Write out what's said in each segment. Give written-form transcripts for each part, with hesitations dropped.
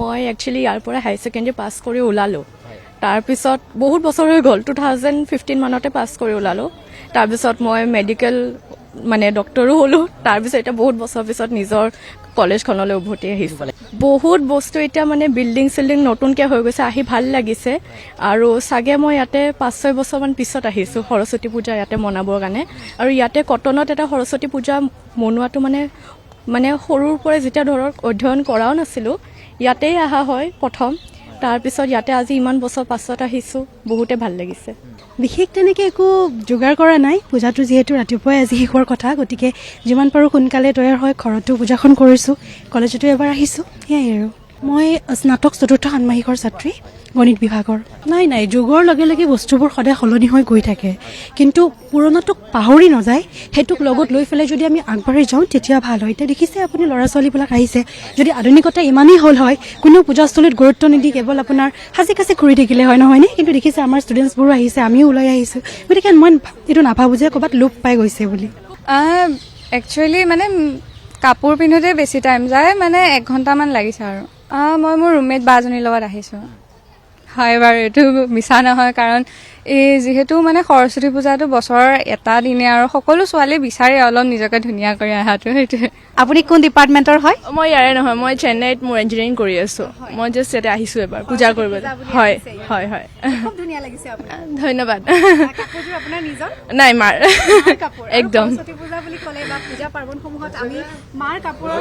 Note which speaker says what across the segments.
Speaker 1: মই একচুৱেলি ইয়াৰ পৰা হাই secondary pass কৰি ওলালোঁ। তাৰপিছত বহুত বছৰ হৈ গ'ল, 2015 মানতে পাছ কৰি ওলালোঁ। তাৰপিছত মই মেডিকেল মানে ডক্টৰো হ'লোঁ। তাৰপিছত এতিয়া বহুত বছৰ পিছত নিজৰ কলেজখনলৈ উভতি আহিছোঁ। বহুত বস্তু এতিয়া মানে বিল্ডিং চিল্ডিং নতুনকৈ হৈ গৈছে, আহি ভাল লাগিছে। আৰু চাগে মই ইয়াতে 5-6 বছৰমান পিছত আহিছোঁ সৰস্বতী পূজা ইয়াতে মনাবৰ কাৰণে। আৰু ইয়াতে কটনত এটা সৰস্বতী পূজা মনোৱাটো মানে সৰুৰ পৰাই যেতিয়া ধৰক অধ্যয়ন কৰাও নাছিলোঁ, ইয়াতেই অহা হয় প্ৰথম। তাৰপিছত ইয়াতে আজি ইমান বছৰ পাছত আহিছোঁ, বহুতে ভাল লাগিছে।
Speaker 2: বিশেষ তেনেকৈ একো যোগাৰ কৰা নাই, পূজাটো যিহেতু ৰাতিপুৱাই আজি শেষৰ কথা, গতিকে যিমান পাৰোঁ সোনকালে তৈয়াৰ হৈ ঘৰতো পূজাখন কৰিছোঁ, কলেজতো এবাৰ আহিছোঁ, সেয়াই আৰু। মই স্নাতক 4ৰ্থ ষান্মাসিকৰ ছাত্ৰী, গণিত বিভাগৰ। নাই যুগৰ লগে লগে বস্তুবোৰ সদায় সলনি হৈ গৈ থাকে, কিন্তু পুৰণাটোক পাহৰি নাযায়, সেইটোক লগত লৈ পেলাই যদি আমি আগবাঢ়ি যাওঁ তেতিয়া ভাল হয়। এতিয়া দেখিছে আপুনি ল'ৰা ছোৱালীবিলাক আহিছে, যদি আধুনিকতা ইমানেই হ'ল হয়, কোনেও পূজাস্থলীত গুৰুত্ব নিদি কেৱল আপোনাৰ সাজি কাচি ঘূৰি থাকিলে হয়, নহয়নে? কিন্তু দেখিছে আমাৰ ষ্টুডেণ্টছবোৰো আহিছে, আমিও ওলাই আহিছোঁ, গতিকে মই এইটো নাভাবোঁ যে ক'ৰবাত লোপ পাই গৈছে বুলি।
Speaker 3: একচুৱেলি মানে কাপোৰ পিন্ধোতে বেছি টাইম যায়, মানে 1 ঘণ্টামান লাগিছে আৰু। মই মোৰ ৰুমমেট বা এজনীৰ লগত আহিছোঁ। হয় বাৰু, এইটো মিছা নহয়, কাৰণ এই যিহেতু মানে সৰস্বতী পূজাটো বছৰৰ এটা দিনে আৰু সকলো ছোৱালী বিচাৰে অলপ নিজকে ধুনীয়া কৰি অহাটো, সেইটোৱে।
Speaker 2: আপুনি কোন ডিপাৰ্টমেণ্টৰ হয়?
Speaker 1: মই ইয়াৰে নহয়, মই চেন্নাইত মোৰ ইঞ্জিনিয়াৰিং কৰি আছোঁ। মই জাষ্ট ইয়াতে আহিছোঁ এবাৰ পূজা কৰিবলৈ। হয় হয় হয়,
Speaker 2: খুব ধুনীয়া লাগিছে আপোনাৰ।
Speaker 1: ধন্যবাদ।
Speaker 2: কাপোৰযোৰ আপোনাৰ নিজৰ?
Speaker 1: নাই, মাৰ একদম।
Speaker 2: সৰস্বতী পূজা বুলি ক'লে বা পূজা পাৰ্বণসমূহত আমি মাৰ কাপোৰৰ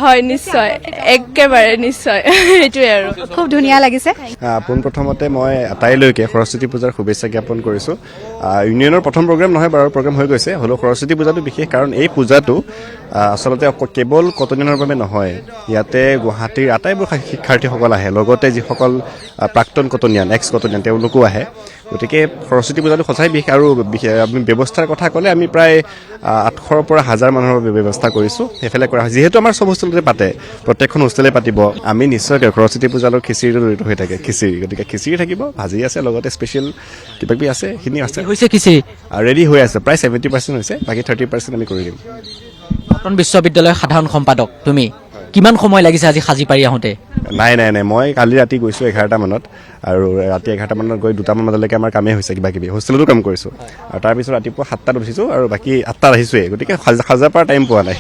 Speaker 1: হয়, নিশ্চয়, একেবাৰে নিশ্চয়, সেইটোৱে আৰু।
Speaker 2: খুব ধুনীয়া লাগিছে।
Speaker 4: পোনপ্ৰথমতে মই আটাইলৈকে সৰস্বতী পূজাৰ শুভেচ্ছা জ্ঞাপন কৰিছোঁ। ইউনিয়নৰ প্ৰথম প্ৰগ্ৰেম নহয় বাৰু, প্ৰগ্ৰেম হৈ গৈছে, হ'লেও সৰস্বতী পূজাটো বিশেষ, কাৰণ এই পূজাটো আচলতে কেৱল কটনীয়ানৰ বাবে নহয়, ইয়াতে গুৱাহাটীৰ আটাইবোৰ শিক্ষাৰ্থীসকল আহে, লগতে যিসকল প্ৰাক্তন কটনীয়ান, এক্স কটনীয়ান, তেওঁলোকো আহে। গতিকে সৰস্বতী পূজাটো সঁচাই বিশেষ। আৰু আমি ব্যৱস্থাৰ কথা ক'লে আমি প্ৰায় 800ৰ পৰা 1000 মানুহৰ ব্যৱস্থা কৰিছোঁ, সেইফালে কৰা হয়। যিহেতু আমাৰ চব হোষ্টেলতে পাতে, প্ৰত্যেকখন হোষ্টেলে পাতিব, আমি নিশ্চয়কৈ সৰস্বতী পূজালৈ খিচিৰিটো জড়িত হৈ থাকে, খিচিৰি। গতিকে খিচিৰি থাকিব, ভাজি আছে, লগতে স্পেচিয়েল কিবাকিবি আছে, সেইখিনি আছে,
Speaker 5: হৈছে খিচিৰি
Speaker 4: ৰেডি হৈ আছে, প্ৰায় 70% হৈছে, বাকী 30% আমি কৰি দিম।
Speaker 5: কটন বিশ্ববিদ্যালয়ৰ সাধাৰণ সম্পাদক তুমি, কিমান সময় লাগিছে আজি সাজি পাৰি আহোঁতে?
Speaker 4: নাই, মই কালি ৰাতি গৈছোঁ 11টা মানত, আৰু ৰাতি 11টা মানত গৈ 2টামান বজালৈকে আমাৰ কামেই হৈছে, কিবাকিবি হোষ্টেলতো কাম কৰিছোঁ। আৰু তাৰপিছত ৰাতিপুৱা 7টাত উঠিছোঁ, আৰু বাকী 8টাত আহিছোঁৱেই, গতিকে সাজাৰ পৰা টাইম পোৱা নাই।